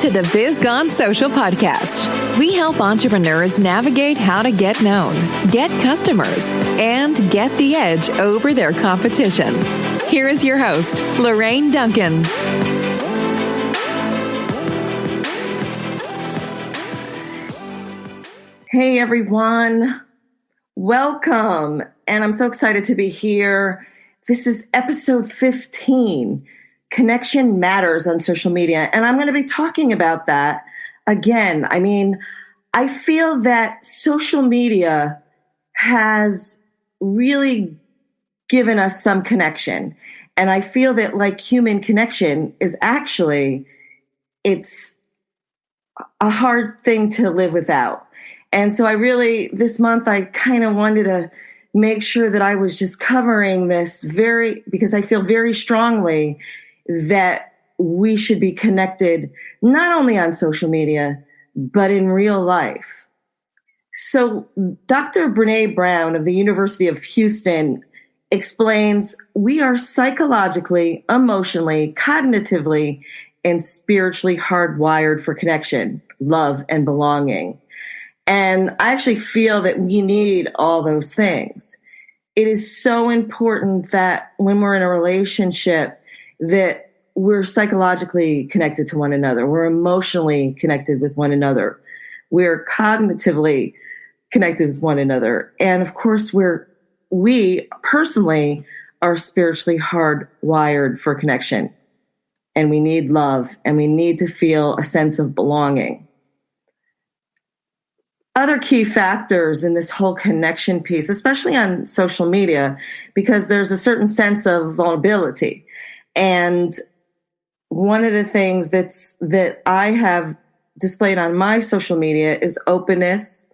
to the Biz Gone Social podcast. We help entrepreneurs navigate how to get known, get customers, and get the edge over their competition. Here is your host, Lorraine Duncan. Hey everyone, welcome. And I'm so excited to be here. This is episode 15. Connection matters on social media. And I'm going to be talking about that again. I feel that social media has really given us some connection. And I feel that like human connection is actually, it's a hard thing to live without. And so this month, I kind of wanted to make sure that I was just covering this because I feel very strongly that we should be connected not only on social media, but in real life. So Dr. Brené Brown of the University of Houston explains we are psychologically, emotionally, cognitively, and spiritually hardwired for connection, love, and belonging. And I actually feel that we need all those things. It is so important that when we're in a relationship, that we're psychologically connected to one another. We're emotionally connected with one another. We're cognitively connected with one another. And of course, we personally are spiritually hardwired for connection. And we need love, and we need to feel a sense of belonging. Other key factors in this whole connection piece, especially on social media, because there's a certain sense of vulnerability. And one of the things that I have displayed on my social media is openness,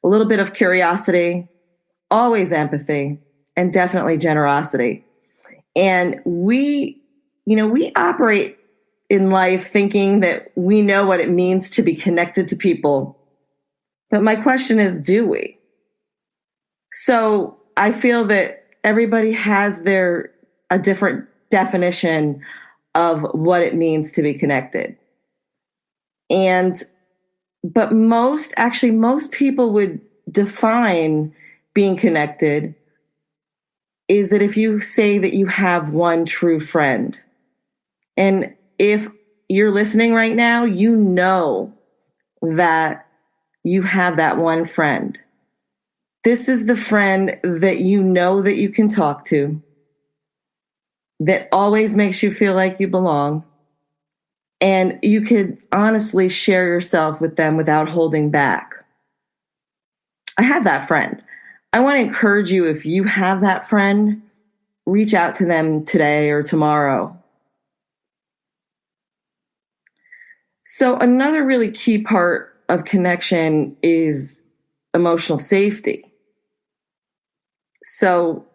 a little bit of curiosity, always empathy, and definitely generosity. And we operate in life thinking that we know what it means to be connected to people. But my question is, do we? So I feel that everybody has a different definition of what it means to be connected. But most people would define being connected is that if you say that you have one true friend. And if you're listening right now, you know that you have that one friend. This is the friend that you know that you can talk to, that always makes you feel like you belong, and you could honestly share yourself with them without holding back. I have that friend. I want to encourage you, if you have that friend, reach out to them today or tomorrow. So another really key part of connection is emotional safety. So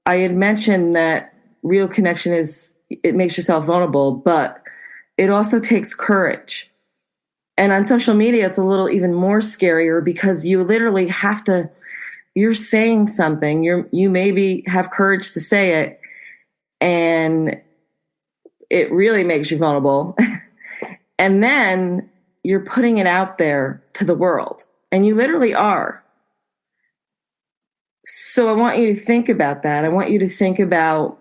I had mentioned that real connection it makes yourself vulnerable, but it also takes courage. And on social media, it's a little even more scarier because you literally you're saying something, you maybe have courage to say it, and it really makes you vulnerable. And then you're putting it out there to the world, and you literally are. So I want you to think about that. I want you to think about,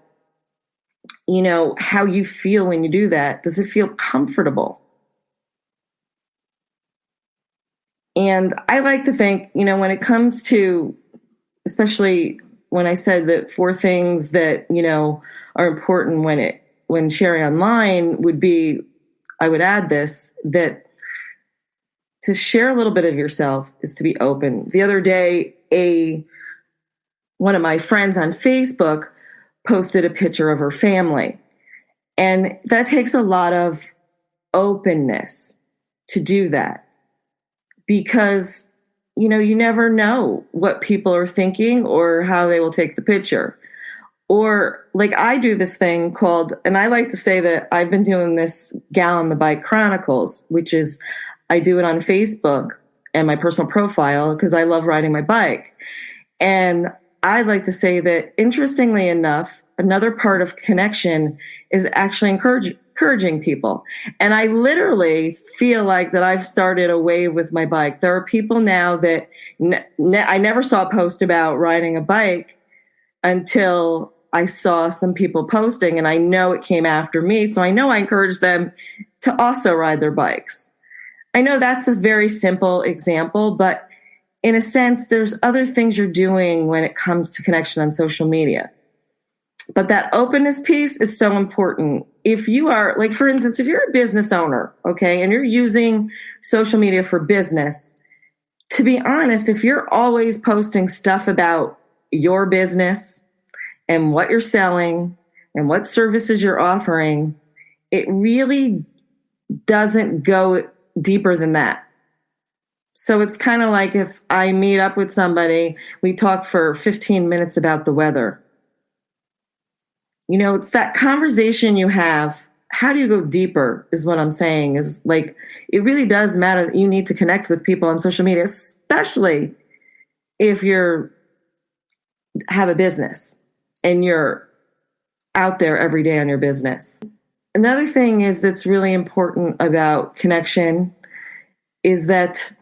how you feel when you do that. Does it feel comfortable? And I like to think, when it comes to, especially when I said that 4 things that, are important when sharing online would be, I would add this, that to share a little bit of yourself is to be open. The other day, one of my friends on Facebook posted a picture of her family. And that takes a lot of openness to do that, because, you never know what people are thinking or how they will take the picture. Or like I do this thing called, and I like to say that I've been doing this Gal on the Bike Chronicles, which is I do it on Facebook and my personal profile because I love riding my bike. And I'd like to say that, interestingly enough, another part of connection is actually encouraging people. And I literally feel like that I've started a wave with my bike. There are people now that I never saw a post about riding a bike until I saw some people posting, and I know it came after me. So I know I encourage them to also ride their bikes. I know that's a very simple example, but in a sense, there's other things you're doing when it comes to connection on social media. But that openness piece is so important. If you are, like, for instance, if you're a business owner, okay, and you're using social media for business, to be honest, if you're always posting stuff about your business and what you're selling and what services you're offering, it really doesn't go deeper than that. So it's kind of like if I meet up with somebody, we talk for 15 minutes about the weather. You know, it's that conversation you have. How do you go deeper is what I'm saying. Is like, it really does matter that you need to connect with people on social media, especially if have a business and you're out there every day on your business. Another thing is that's really important about connection is that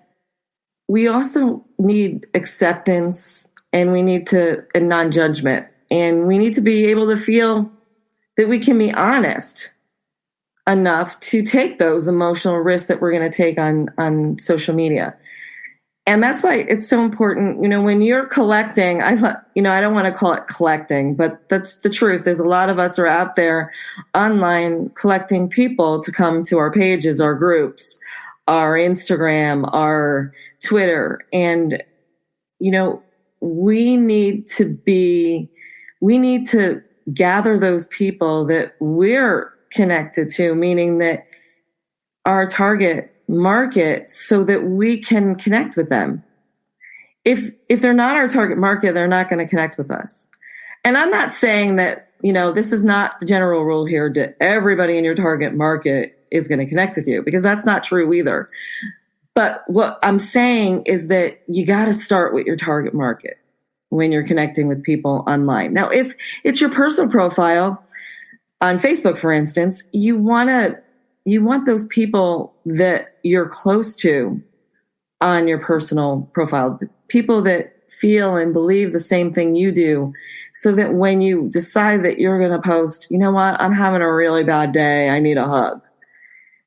we also need acceptance, and we need and non-judgment, and we need to be able to feel that we can be honest enough to take those emotional risks that we're going to take on social media. And that's why it's so important, you know, when you're collecting, I don't want to call it collecting, but that's the truth. There's a lot of us are out there online collecting people to come to our pages, our groups, our Instagram, our Twitter. And, you know, we need to gather those people that we're connected to, meaning that our target market, so that we can connect with them. If they're not our target market, they're not going to connect with us. And I'm not saying that, you know, this is not the general rule here that everybody in your target market is going to connect with you, because that's not true either. But what I'm saying is that you got to start with your target market when you're connecting with people online. Now, if it's your personal profile on Facebook, for instance, you want those people that you're close to on your personal profile, people that feel and believe the same thing you do, so that when you decide that you're going to post, you know what, I'm having a really bad day, I need a hug,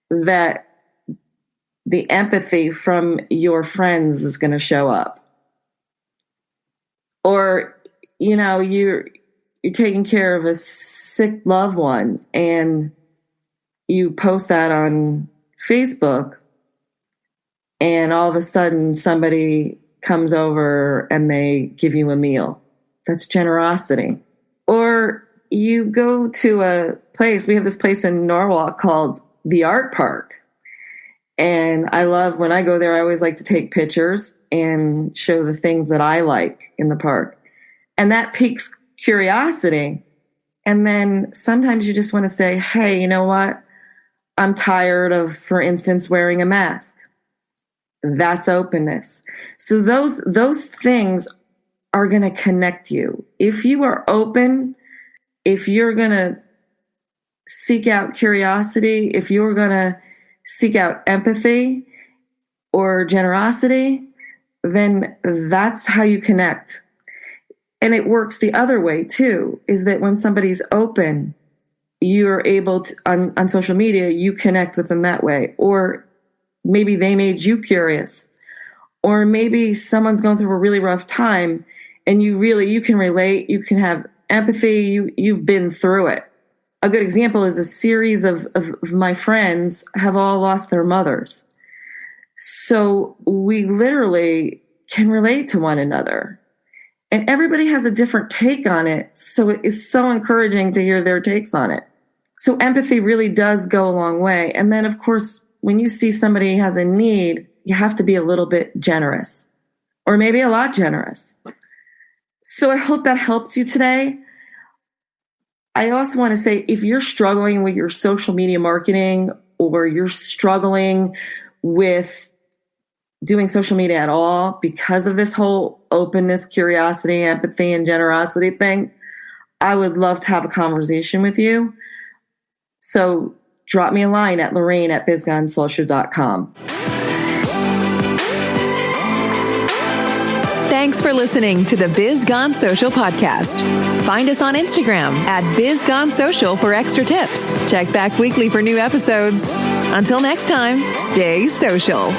that the empathy from your friends is going to show up. Or, you know, you're taking care of a sick loved one and you post that on Facebook, and all of a sudden somebody comes over and they give you a meal. That's generosity. Or you go to a place, we have this place in Norwalk called the Art Park. And I love, when I go there, I always like to take pictures and show the things that I like in the park. And that piques curiosity. And then sometimes you just want to say, hey, you know what? I'm tired of, for instance, wearing a mask. That's openness. So those things are going to connect you. If you are open, if you're going to seek out curiosity, if you're going to seek out empathy or generosity, then that's how you connect. And it works the other way too, is that when somebody's open, you're able to, on social media, you connect with them that way. Or maybe they made you curious. Or maybe someone's going through a really rough time and you can relate, you can have empathy, you've been through it. A good example is a series of my friends have all lost their mothers. So we literally can relate to one another. And everybody has a different take on it. So it is so encouraging to hear their takes on it. So empathy really does go a long way. And then, of course, when you see somebody has a need, you have to be a little bit generous, or maybe a lot generous. So I hope that helps you today. I also want to say, if you're struggling with your social media marketing, or you're struggling with doing social media at all because of this whole openness, curiosity, empathy, and generosity thing, I would love to have a conversation with you. So drop me a line at Lorraine@bizgonsocial.com. Thanks for listening to the Biz Gone Social podcast. Find us on Instagram at Biz Gone Social for extra tips. Check back weekly for new episodes. Until next time, stay social.